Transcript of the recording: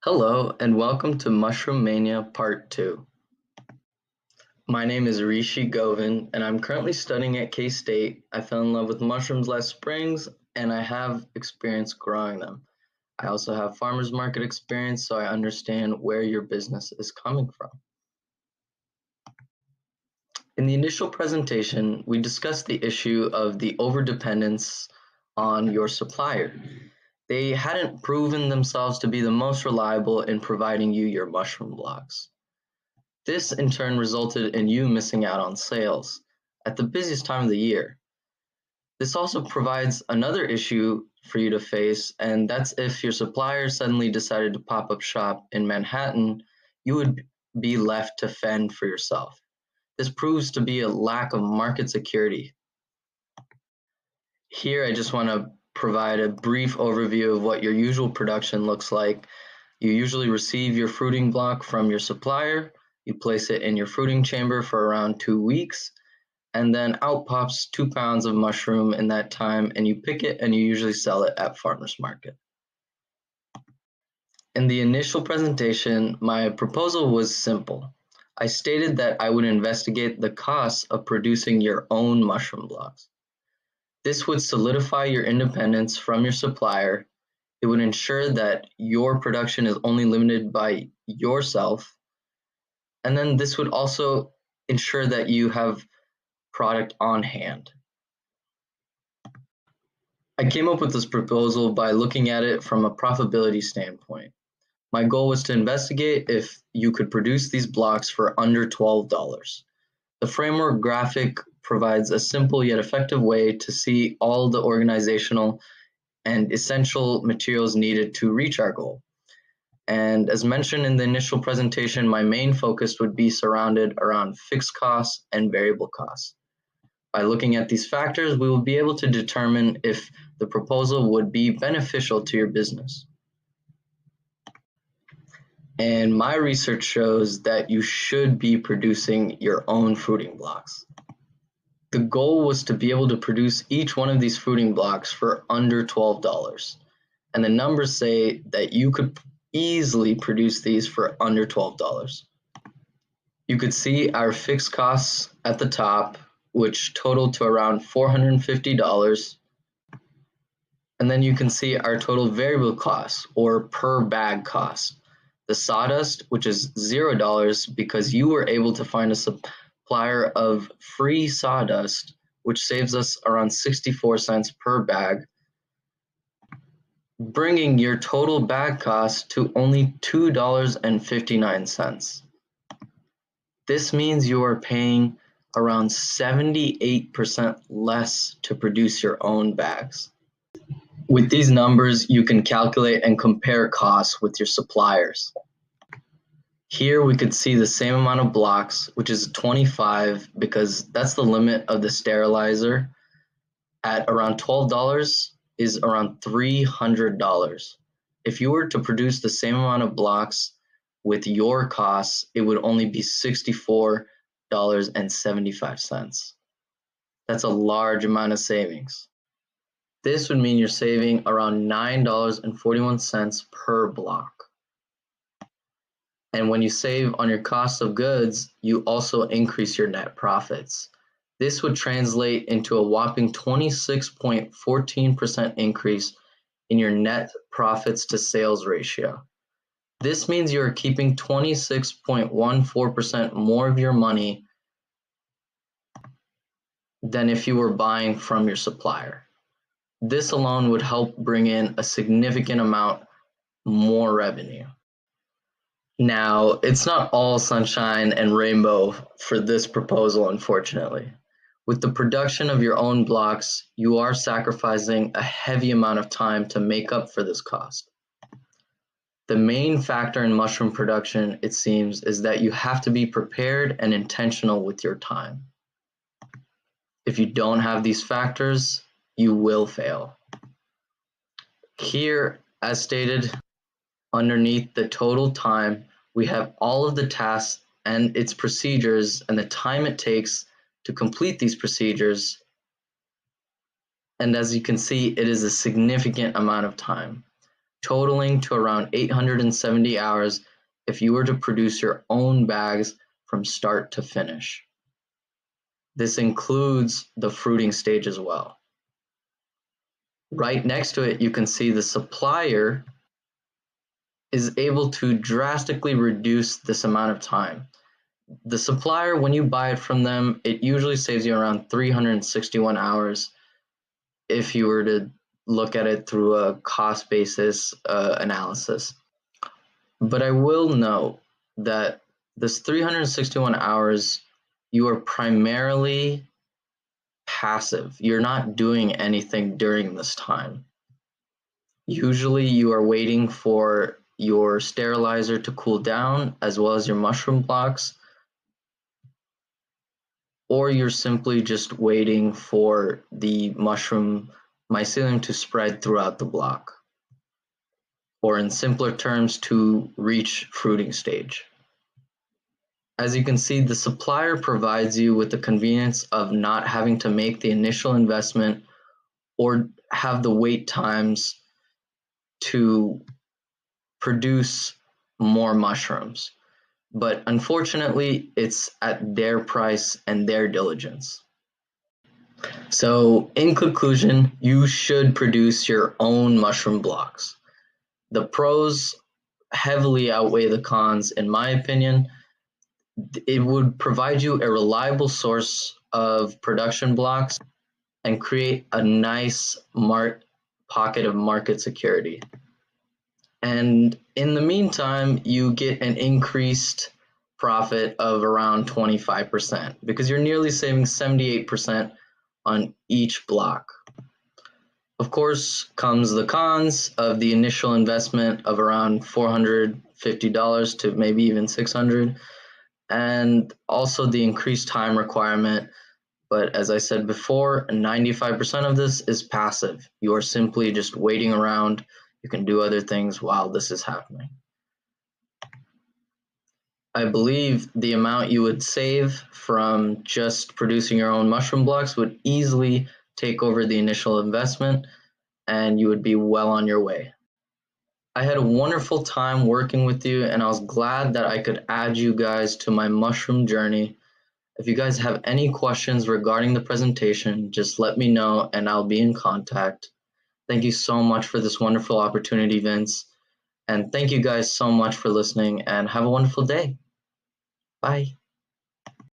Hello and welcome to Mushroom Mania Part 2. My name is Rishi Govin and I'm currently studying at K-State. I fell in love with mushrooms last springs and I have experience growing them. I also have farmers market experience, so I understand where your business is coming from. In the initial presentation, we discussed the issue of the overdependence on your supplier. They hadn't proven themselves to be the most reliable in providing you your mushroom blocks. This in turn resulted in you missing out on sales at the busiest time of the year. This also provides another issue for you to face, and that's if your supplier suddenly decided to pop up shop in Manhattan, you would be left to fend for yourself. This proves to be a lack of market security. Here, I just want to provide a brief overview of what your usual production looks like. You usually receive your fruiting block from your supplier. You place it in your fruiting chamber for around 2 weeks, and then out pops 2 pounds of mushroom in that time, and you pick it and you usually sell it at farmers market. In the initial presentation, my proposal was simple. I stated that I would investigate the costs of producing your own mushroom blocks. This would solidify your independence from your supplier. It would ensure that your production is only limited by yourself. And then this would also ensure that you have product on hand. I came up with this proposal by looking at it from a profitability standpoint. My goal was to investigate if you could produce these blocks for under $12. The framework graphic provides a simple yet effective way to see all the organizational and essential materials needed to reach our goal. And as mentioned in the initial presentation, my main focus would be surrounded around fixed costs and variable costs. By looking at these factors, we will be able to determine if the proposal would be beneficial to your business. And my research shows that you should be producing your own fruiting blocks. The goal was to be able to produce each one of these fruiting blocks for under $12. And the numbers say that you could easily produce these for under $12. You could see our fixed costs at the top, which totaled to around $450. And then you can see our total variable costs, or per bag cost. The sawdust, which is $0 because you were able to find a supplier of free sawdust, which saves us around 64 cents per bag, bringing your total bag cost to only $2.59. This means you are paying around 78% less to produce your own bags. With these numbers, you can calculate and compare costs with your suppliers. Here we could see the same amount of blocks, which is 25 because that's the limit of the sterilizer, at around $12 is around $300. If you were to produce the same amount of blocks with your costs, it would only be $64.75. That's a large amount of savings. This would mean you're saving around $9.41 per block. And when you save on your cost of goods, you also increase your net profits. This would translate into a whopping 26.14% increase in your net profits to sales ratio. This means you are keeping 26.14% more of your money than if you were buying from your supplier. This alone would help bring in a significant amount more revenue. Now, it's not all sunshine and rainbow for this proposal, unfortunately. With the production of your own blocks, you are sacrificing a heavy amount of time to make up for this cost. The main factor in mushroom production, it seems, is that you have to be prepared and intentional with your time. If you don't have these factors, you will fail. Here, as stated, underneath the total time, we have all of the tasks and its procedures and the time it takes to complete these procedures. And as you can see, it is a significant amount of time. totaling to around 870 hours if you were to produce your own bags from start to finish. This includes the fruiting stage as well. Right next to it, you can see the supplier is able to drastically reduce this amount of time. The supplier, when you buy it from them, it usually saves you around 361 hours if you were to look at it through a cost basis analysis. But I will note that this 361 hours, you are primarily passive. You're not doing anything during this time. Usually you are waiting for your sterilizer to cool down as well as your mushroom blocks, or you're simply just waiting for the mushroom mycelium to spread throughout the block, or in simpler terms, to reach fruiting stage. As you can see, the supplier provides you with the convenience of not having to make the initial investment or have the wait times to produce more mushrooms. But unfortunately, it's at their price and their diligence. So, in conclusion, you should produce your own mushroom blocks. The pros heavily outweigh the cons, in my opinion. It would provide you a reliable source of production blocks and create a nice pocket of market security. And in the meantime, you get an increased profit of around 25% because you're nearly saving 78% on each block. Of course, comes the cons of the initial investment of around $450 to maybe even $600, and also the increased time requirement. But as I said before, 95% of this is passive. You are simply just waiting around. You can do other things while this is happening. I believe the amount you would save from just producing your own mushroom blocks would easily take over the initial investment, and you would be well on your way. I had a wonderful time working with you, and I was glad that I could add you guys to my mushroom journey. If you guys have any questions regarding the presentation, just let me know and I'll be in contact. Thank you so much for this wonderful opportunity, Vince. And thank you guys so much for listening, and have a wonderful day. Bye.